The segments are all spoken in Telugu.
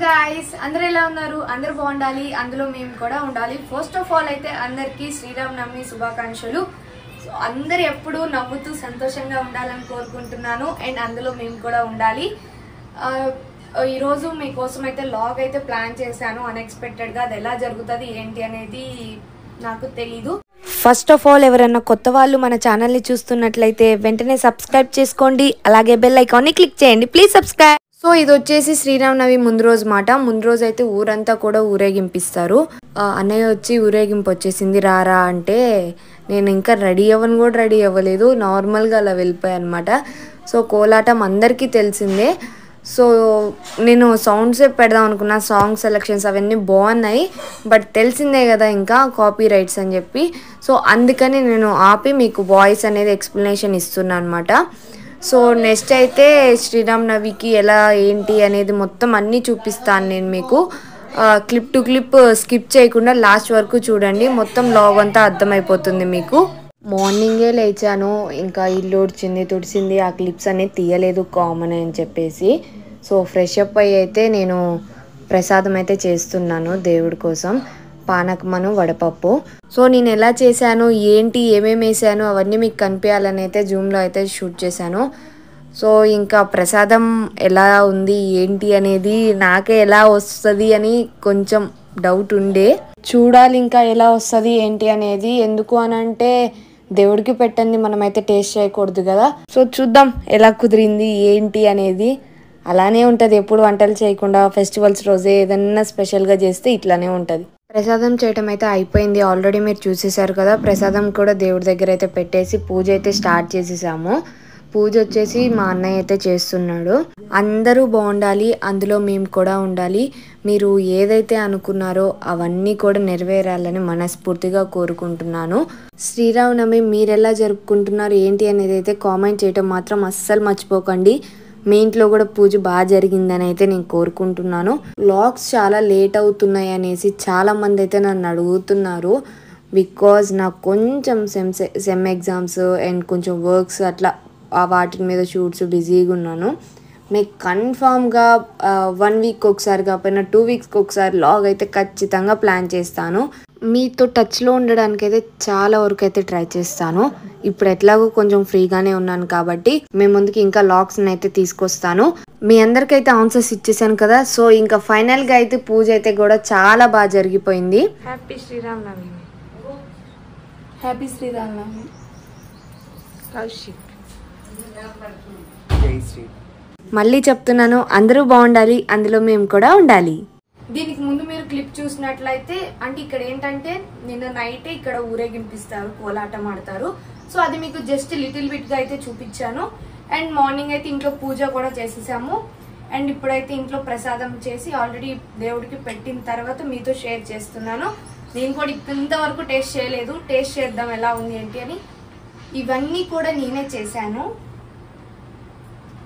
गाइस अंदर ఎలా ఉన్నారు అందరూ బాగుండాలి అందులో మేము కూడా ఉండాలి ఫస్ట్ ఆఫ్ ఆల్ అయితే అందరికీ శ్రీరామనవమి శుభాకాంక్షలు సో అందరూ ఎప్పుడు నవ్వుతూ సంతోషంగా ఉండాలని కోరుకుంటున్నాను అండ్ అందులో మేము కూడా ఉండాలి ఈ రోజు మీ కోసం అయితే లాగ్ అయితే ప్లాన్ చేశాను అన్ఎక్స్‌పెక్టెడ్ గా అది ఎలా జరుగుతది ఏంటి అనేది నాకు తెలియదు ఫస్ట్ ఆఫ్ ఆల్ ఎవరైనా కొత్త వాళ్ళు మన ఛానల్ ని చూస్తున్నట్లయితే వెంటనే సబ్స్క్రైబ్ చేసుకోండి అలాగే బెల్ ఐకాన్ ని క్లిక్ చేయండి ప్లీజ్ సబ్స్క్రైబ్ సో ఇది వచ్చేసి శ్రీరామనవమి ముందు రోజు మాట ముందు రోజు అయితే ఊరంతా కూడా ఊరేగింపిస్తారు అన్నయ్య వచ్చి ఊరేగింపు వచ్చేసింది రారా అంటే నేను ఇంకా రెడీ అవ్వలేదు నార్మల్గా అలా వెళ్ళిపోయాను అనమాట సో కోలాటం అందరికీ తెలిసిందే సో నేను సౌండ్స్ పెడదాం అనుకున్నా సాంగ్ సెలెక్షన్స్ అవన్నీ బాగున్నాయి బట్ తెలిసిందే కదా ఇంకా కాపీ రైట్స్ అని చెప్పి సో అందుకని నేను ఆపి మీకు వాయిస్ అనేది ఎక్స్ప్లెనేషన్ ఇస్తున్నాను అనమాట సో నెక్స్ట్ అయితే శ్రీరామనవమికి ఎలా ఏంటి అనేది మొత్తం అన్నీ చూపిస్తాను నేను మీకు క్లిప్ టు క్లిప్ స్కిప్ చేయకుండా లాస్ట్ వరకు చూడండి మొత్తం లాగ్ అంతా అర్థమైపోతుంది మీకు మార్నింగే లేచాను ఇంకా ఇల్లు తుడిచింది ఆ క్లిప్స్ అనేది తీయలేదు కామన్ అని చెప్పేసి సో ఫ్రెష్ అప్ అయ్యి అయితే నేను ప్రసాదం అయితే చేస్తున్నాను దేవుడి కోసం పానకమను వడపప్పు సో నేను ఎలా చేశాను ఏంటి ఏమేమి వేసాను అవన్నీ మీకు కనిపించాలని అయితే జూమ్లో అయితే షూట్ చేశాను సో ఇంకా ప్రసాదం ఎలా ఉంది ఏంటి అనేది నాకే ఎలా వస్తుంది అని కొంచెం డౌట్ ఉండే చూడాలి ఇంకా ఎలా వస్తుంది ఏంటి అనేది ఎందుకు అని అంటే దేవుడికి పెట్టండి మనమైతే టేస్ట్ చేయకూడదు కదా సో చూద్దాం ఎలా కుదిరింది ఏంటి అనేది అలానే ఉంటుంది ఎప్పుడు వంటలు చేయకుండా ఫెస్టివల్స్ రోజే ఏదన్నా స్పెషల్గా చేస్తే ఇట్లానే ఉంటుంది ప్రసాదం చేయటం అయితే అయిపోయింది ఆల్రెడీ మీరు చూసేసారు కదా ప్రసాదం కూడా దేవుడి దగ్గర అయితే పెట్టేసి పూజ అయితే స్టార్ట్ చేసేసాము పూజ వచ్చేసి మా అన్నయ్య అయితే చేస్తున్నాడు అందరూ బాగుండాలి అందులో మేము కూడా ఉండాలి మీరు ఏదైతే అనుకున్నారో అవన్నీ కూడా నెరవేరాలని మనస్ఫూర్తిగా కోరుకుంటున్నాను శ్రీరామనవమి మీరు ఎలా జరుపుకుంటున్నారు ఏంటి అనేది అయితే కామెంట్ చేయటం మాత్రం అస్సలు మర్చిపోకండి మీ ఇంట్లో కూడా పూజ బాగా జరిగిందని అయితే నేను కోరుకుంటున్నాను వ్లాగ్స్ చాలా లేట్ అవుతున్నాయి అనేసి చాలా మంది అయితే నన్ను అడుగుతున్నారు బికాజ్ నాకు కొంచెం సెమ్ ఎగ్జామ్స్ అండ్ కొంచెం వర్క్స్ అట్లా వాటి మీద షూట్స్ బిజీగా ఉన్నాను మీకు కన్ఫామ్గా 1 వీక్ ఒకసారి కాకపోయినా 2 వీక్స్కి ఒకసారి లాగ్ అయితే ఖచ్చితంగా ప్లాన్ చేస్తాను మీతో టచ్లో ఉండడానికి అయితే చాలా వరకు అయితే ట్రై చేస్తాను ఇప్పుడు ఎట్లాగో కొంచెం ఫ్రీగానే ఉన్నాను కాబట్టి మేము ముందుకి ఇంకా లాగ్స్ని అయితే తీసుకొస్తాను మీ అందరికైతే ఆన్సర్స్ ఇచ్చేసాను కదా సో ఇంకా ఫైనల్గా అయితే పూజ అయితే కూడా చాలా బాగా జరిగిపోయింది హ్యాపీ శ్రీరామనవమి హ్యాపీ శ్రీరామనవమి కౌశిక్ మళ్ళీ చెప్తున్నాను అందరూ బాగుండాలి అందులో మేము కూడా ఉండాలి దీనికి ముందు మీరు క్లిప్ చూసినట్లయితే అంటే ఇక్కడ ఏంటంటే నిన్న నైటే ఇక్కడ ఊరేగింపిస్తారు కోలాటం ఆడతారు సో అది మీకు జస్ట్ లిటిల్ బిట్ గా అయితే చూపించాను అండ్ మార్నింగ్ అయితే ఇంట్లో పూజ కూడా చేసేసాము అండ్ ఇప్పుడైతే ఇంట్లో ప్రసాదం చేసి ఆల్రెడీ దేవుడికి పెట్టిన తర్వాత మీతో షేర్ చేస్తున్నాను నేను కూడా ఇంతవరకు టేస్ట్ చేయలేదు టేస్ట్ చేద్దాం ఎలా ఉంది ఏంటి అని ఇవన్నీ కూడా నేనే చేశాను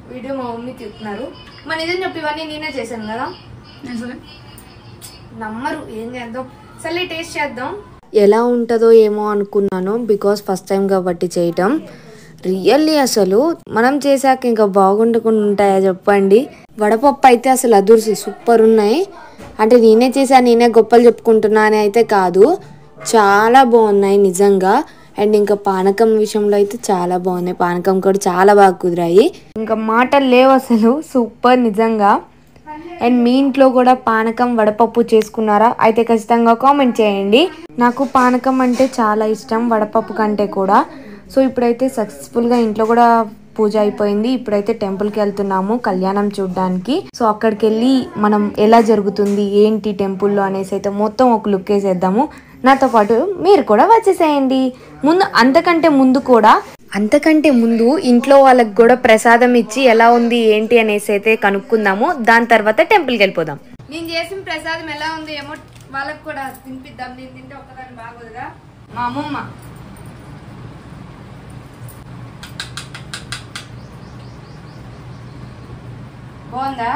వీడియో మా మమ్మీ తీస్తున్నారు మా నిజం చెప్పి ఇవన్నీ నేనే చేశాను కదా నమ్మరు ఏం చేద్దాం సరే టేస్ట్ చేద్దాం ఎలా ఉంటుందో ఏమో అనుకున్నాను బికాస్ ఫస్ట్ టైం కాబట్టి చేయటం రియల్లీ అసలు మనం చేశాక ఇంకా బాగుండకుండా ఉంటాయా చెప్పండి వడపప్పు అయితే అసలు అదుర్సి సూపర్ ఉన్నాయి అంటే నేనే చేశాను నేనే గొప్పలు చెప్పుకుంటున్నా అని అయితే కాదు చాలా బాగున్నాయి నిజంగా అండ్ ఇంకా పానకం విషయంలో అయితే చాలా బాగున్నాయి పానకం కూడా చాలా బాగా కుదిరాయి ఇంకా మాటలు లేవు అసలు సూపర్ నిజంగా అండ్ మీ ఇంట్లో కూడా పానకం వడపప్పు చేసుకున్నారా అయితే ఖచ్చితంగా కామెంట్ చేయండి నాకు పానకం అంటే చాలా ఇష్టం వడపప్పు కంటే కూడా సో ఇప్పుడైతే సక్సెస్ఫుల్గా ఇంట్లో కూడా పూజ అయిపోయింది ఇప్పుడైతే టెంపుల్కి వెళ్తున్నాము కళ్యాణం చూడడానికి సో అక్కడికి వెళ్ళి మనం ఎలా జరుగుతుంది ఏంటి టెంపుల్లో అనేసి అయితే మొత్తం ఒక లుక్ వేసేద్దాము నాతో పాటు మీరు కూడా వచ్చేసేయండి అంతకంటే ముందు ఇంట్లో వాళ్ళకి కూడా ప్రసాదం ఇచ్చి ఎలా ఉంది ఏంటి అనేసి అయితే కనుక్కుందాము దాని తర్వాత టెంపుల్కి వెళ్ళిపోదాం నేను చేసిన ప్రసాదం ఎలా ఉంది ఏమో వాళ్ళకి కూడా తినిపిద్దాం నేను తింటే ఒక్కదాన్ని బాగోదుగా మా అమ్మమ్మ బాగుందా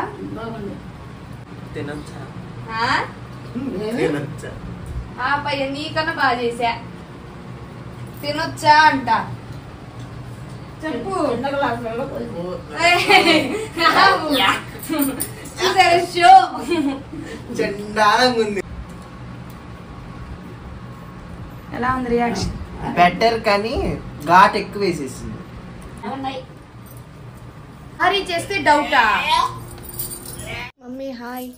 పయ్య నీకన్నా బాగా చేసా తినొచ్చా అంట చెప్పు చూసారా షో చండాలంగా ఉంది. ఎలా ఉంది రియాక్షన్? బెటర్ కానీ ఘాట్ ఎక్కువ వేసేసింది. హరి చేస్తే డౌటా? మమ్మీ హాయ్,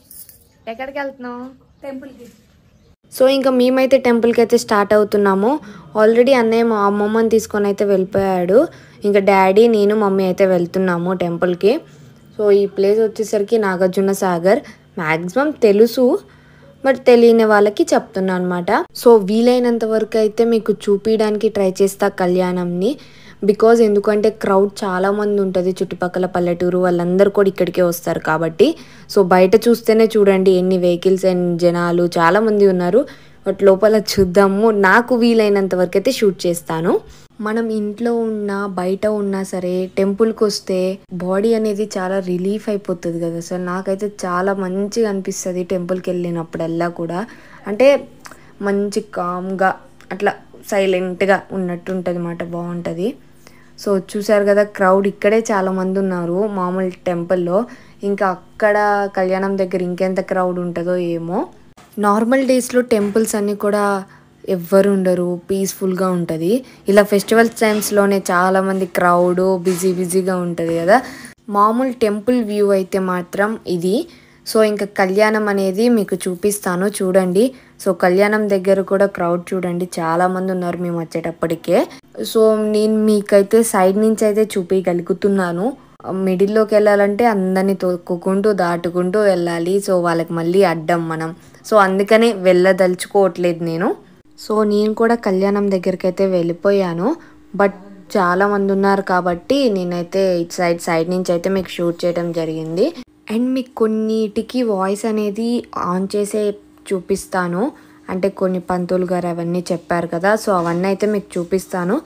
ఎక్కడికి వెళ్తున్నావు? టెంపుల్కి. సో ఇంకా మేమైతే టెంపుల్కి అయితే స్టార్ట్ అవుతున్నాము. ఆల్రెడీ అన్నయ్య మా అమ్మమ్మని తీసుకొని అయితే వెళ్ళిపోయాడు. ఇంకా డాడీ నేను మమ్మీ అయితే వెళ్తున్నాము టెంపుల్కి. సో ఈ ప్లేస్ వచ్చేసరికి నాగార్జున సాగర్. మ్యాక్సిమం తెలుసు, బట్ తెలియని వాళ్ళకి చెప్తున్నా అనమాట. సో వీలైనంత వరకు అయితే మీకు చూపించడానికి ట్రై చేస్తా కళ్యాణంని. బికాజ్ ఎందుకంటే క్రౌడ్ చాలా మంది ఉంటుంది, చుట్టుపక్కల పల్లెటూరు వాళ్ళందరూ కూడా ఇక్కడికే వస్తారు కాబట్టి. సో బయట చూస్తేనే చూడండి ఎన్ని వెహికల్స్ అండ్ జనాలు చాలా మంది ఉన్నారు. బట్ లోపల చూద్దాము. నాకు వీలైనంత వరకు అయితే షూట్ చేస్తాను. మనం ఇంట్లో ఉన్నా బయట ఉన్నా సరే టెంపుల్కి వస్తే బాడీ అనేది చాలా రిలీఫ్ అయిపోతుంది కదా సార్. నాకైతే చాలా మంచిగా అనిపిస్తుంది టెంపుల్కి వెళ్ళినప్పుడల్లా కూడా. అంటే మంచి కామ్గా అట్లా సైలెంట్గా ఉన్నట్టు ఉంటుంది అన్నమాట, బాగుంటుంది. సో చూసారు కదా క్రౌడ్ ఇక్కడే చాలా మంది ఉన్నారు మామూలు టెంపుల్లో. ఇంకా అక్కడ కళ్యాణం దగ్గర ఇంకెంత క్రౌడ్ ఉంటుందో ఏమో. నార్మల్ డేస్లో టెంపుల్స్ అన్నీ కూడా ఎవ్వరు ఉండరు, పీస్ఫుల్గా ఉంటుంది. ఇలా ఫెస్టివల్స్ టైమ్స్లోనే చాలామంది క్రౌడ్ బిజీగా ఉంటుంది కదా. మామూలు టెంపుల్ వ్యూ అయితే మాత్రం ఇది. సో ఇంకా కళ్యాణం అనేది మీకు చూపిస్తాను చూడండి. సో కళ్యాణం దగ్గర కూడా క్రౌడ్ చూడండి చాలా మంది ఉన్నారు మేము వచ్చేటప్పటికే. సో నేను మీకైతే సైడ్ నుంచి అయితే చూపించగలుగుతున్నాను. మిడిల్లోకి వెళ్ళాలంటే అందరినీ తొక్కుకుంటూ దాటుకుంటూ వెళ్ళాలి. సో వాళ్ళకి మళ్ళీ అడ్డం మనం. సో అందుకనే వెళ్ళదలుచుకోవట్లేదు నేను. సో నేను కూడా కళ్యాణం దగ్గరికి అయితే వెళ్ళిపోయాను. బట్ చాలా మంది ఉన్నారు కాబట్టి నేనైతే ఇటు సైడ్ నుంచి అయితే మీకు షూట్ చేయడం జరిగింది. అండ్ మీకు కొన్నిటికి వాయిస్ అనేది ఆన్ చేసే చూపిస్తాను. అంటే కొన్ని పంతులు గారు అవన్నీ చెప్పారు కదా, సో అవన్నీ అయితే మీకు చూపిస్తాను.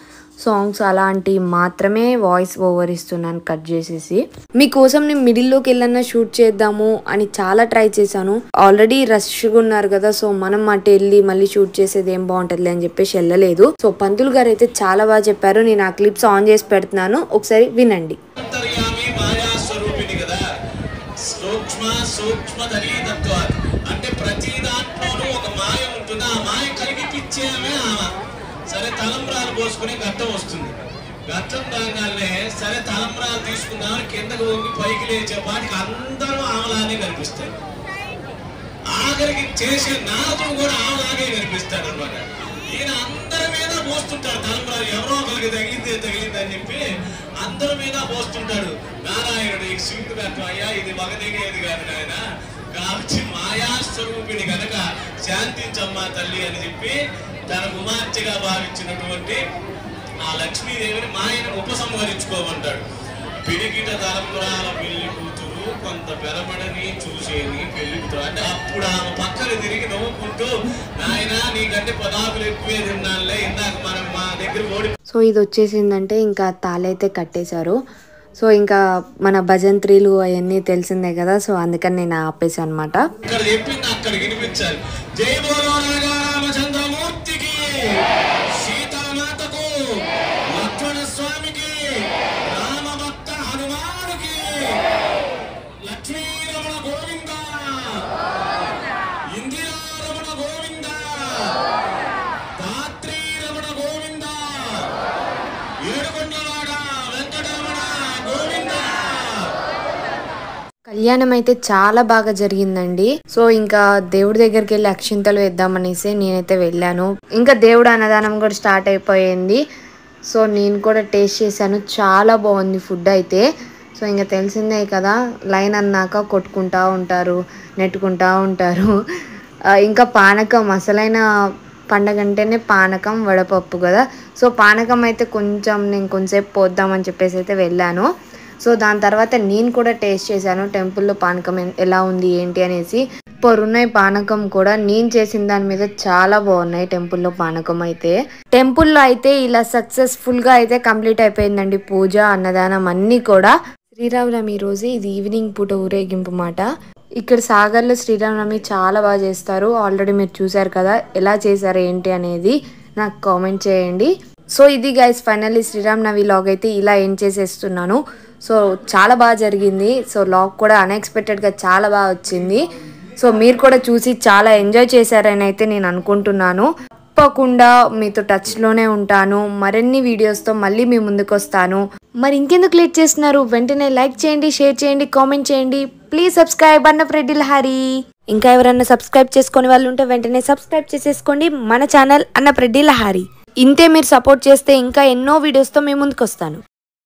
సాంగ్స్ అలాంటివి మాత్రమే వాయిస్ ఓవర్ ఇస్తున్నాను కట్ చేసేసి. మీకోసం నేను మిడిల్లోకి వెళ్ళన్నా షూట్ చేద్దాము అని చాలా ట్రై చేశాను. ఆల్రెడీ రష్గా ఉన్నారు కదా, సో మనం అటు వెళ్ళి మళ్ళీ షూట్ చేసేది ఏం బాగుంటుంది అని చెప్పేసి వెళ్ళలేదు. సో పంతులు గారు అయితే చాలా బాగా చెప్పారు. నేను ఆ క్లిప్స్ ఆన్ చేసి పెడుతున్నాను, ఒకసారి వినండి. అంటే ప్రతి దాంట్లోనూ ఒక మాయ ఉంటుంది. ఆ మాయ కలిగిపించేమే ఆమె. సరే తలంబ్రాలు పోసుకునే ఘట్టం వస్తుంది. ఘట్టం రాగానే సరే తలంబ్రాలు తీసుకుందామని కిందకు వంగి పైకి లేచేపాటికి అందరూ ఆమెలానే కనిపిస్తారు. ఆఖరికి చేసే నారదుడు కూడా ఆమెలాగే కనిపిస్తాడు అనమాట. ఈయన అందరి మీద పోస్తుంటాడు తలంబ్రాలు. ఎవరో ఒకరికి తగిలింది అని చెప్పి అందరి మీద పోస్తుంటాడు. నారాయణుడు ఈ శివుడు ఘట్టం అయ్యా, ఇది మగదిగేది కాదు నాయన, కాబట్టి మాయాస్వరూపిణి కనుక శాంతించమ్మా తల్లి అని చెప్పి తన కుమార్తెగా భావించినటువంటి ఆ లక్ష్మీదేవిని మాయను ఉపసంహరించుకోమంటాడు. పిడికిట తలంబ్రాల పెళ్లి కూతురు కొంత పెరబడని చూసేది పెళ్లి కూతురు అంటే అప్పుడు ఆమె పక్కన తిరిగి నవ్వుకుంటూ నాయన నీకంటే పదాకులు ఎక్కువే తిన్నానులే, ఇందాక మనం మా దగ్గర ఓడి. సో ఇది వచ్చేసిందంటే ఇంకా తాళైతే కట్టేశారు. సో ఇంకా మన భజంత్రీలు అవన్నీ తెలిసిందే కదా, సో అందుకని నేను ఆపేసాను అనమాట. ఇక్కడ చెప్పింది అక్కడ వినిపించాలి. జై బోలో రామచంద్రమూర్తికి, సీతామాతకు, లక్ష్మణ స్వామికి, రామభక్త హనుమానుకి, లక్ష్మీరమణ గోవింద, ఇందిరారమణ గోవింద, ధాత్రీరమణ గోవింద, ఏడుకొండలవాడ వెంకటరమణ గోవింద. కళ్యాణం అయితే చాలా బాగా జరిగిందండి. సో ఇంకా దేవుడి దగ్గరికి వెళ్ళి అక్షింతలు వేద్దామనేసి నేనైతే వెళ్ళాను. ఇంకా దేవుడు అన్నదానం కూడా స్టార్ట్ అయిపోయింది. సో నేను కూడా టేస్ట్ చేశాను, చాలా బాగుంది ఫుడ్ అయితే. సో ఇంకా తెలిసిందే కదా, లైన్ అన్నాక కొట్టుకుంటూ ఉంటారు, నెట్టుకుంటూ ఉంటారు. ఇంకా పానకం, అసలైన పండగ అంటేనే పానకం వడపప్పు కదా. సో పానకం అయితే నేను కొంచెంసేపు పోద్దామని చెప్పేసి అయితే వెళ్ళాను. సో దాని తర్వాత నేను కూడా టేస్ట్ చేశాను టెంపుల్లో పానకం ఎలా ఉంది ఏంటి అనేసి. ఉన్నాయి పానకం కూడా నేను చేసిన దాని మీద చాలా బాగున్నాయి టెంపుల్లో పానకం అయితే. టెంపుల్లో అయితే ఇలా సక్సెస్ఫుల్గా అయితే కంప్లీట్ అయిపోయిందండి పూజ, అన్నదానం అన్నీ కూడా. శ్రీరామనవమి రోజు ఇది ఈవినింగ్ పూట ఊరేగింపు మాట. ఇక్కడ సాగర్లో శ్రీరామనవమి చాలా బాగా చేస్తారు. ఆల్రెడీ మీరు చూసారు కదా, ఎలా చేశారు ఏంటి అనేది నాకు కామెంట్ చేయండి. సో ఇది గైస్ ఫైనల్లీ శ్రీరామనవమి లాగ్ అయితే ఇలా ఏం చేసేస్తున్నాను. సో చాలా బాగా జరిగింది. సో లాగ్ కూడా అన్ఎక్స్పెక్టెడ్గా చాలా బాగా వచ్చింది. సో మీరు కూడా చూసి చాలా ఎంజాయ్ చేశారని అయితే నేను అనుకుంటున్నాను. తప్పకుండా మీతో టచ్లోనే ఉంటాను. మరిన్ని వీడియోస్తో మళ్ళీ మీ ముందుకు వస్తాను. మరి ఇంకెందుకు లేట్ చేస్తున్నారు? వెంటనే లైక్ చేయండి, షేర్ చేయండి, కామెంట్ చేయండి. ప్లీజ్ సబ్స్క్రైబ్ అన్న ఫ్రెడ్డి లహరి. ఇంకా ఎవరైనా సబ్స్క్రైబ్ చేసుకునే వాళ్ళు ఉంటే వెంటనే సబ్స్క్రైబ్ చేసేసుకోండి మన ఛానల్ అన్న ఫ్రెడ్డి లహరి. ఇంతే మీరు సపోర్ట్ చేస్తే ఇంకా ఎన్నో వీడియోస్తో మీ ముందుకు వస్తాను.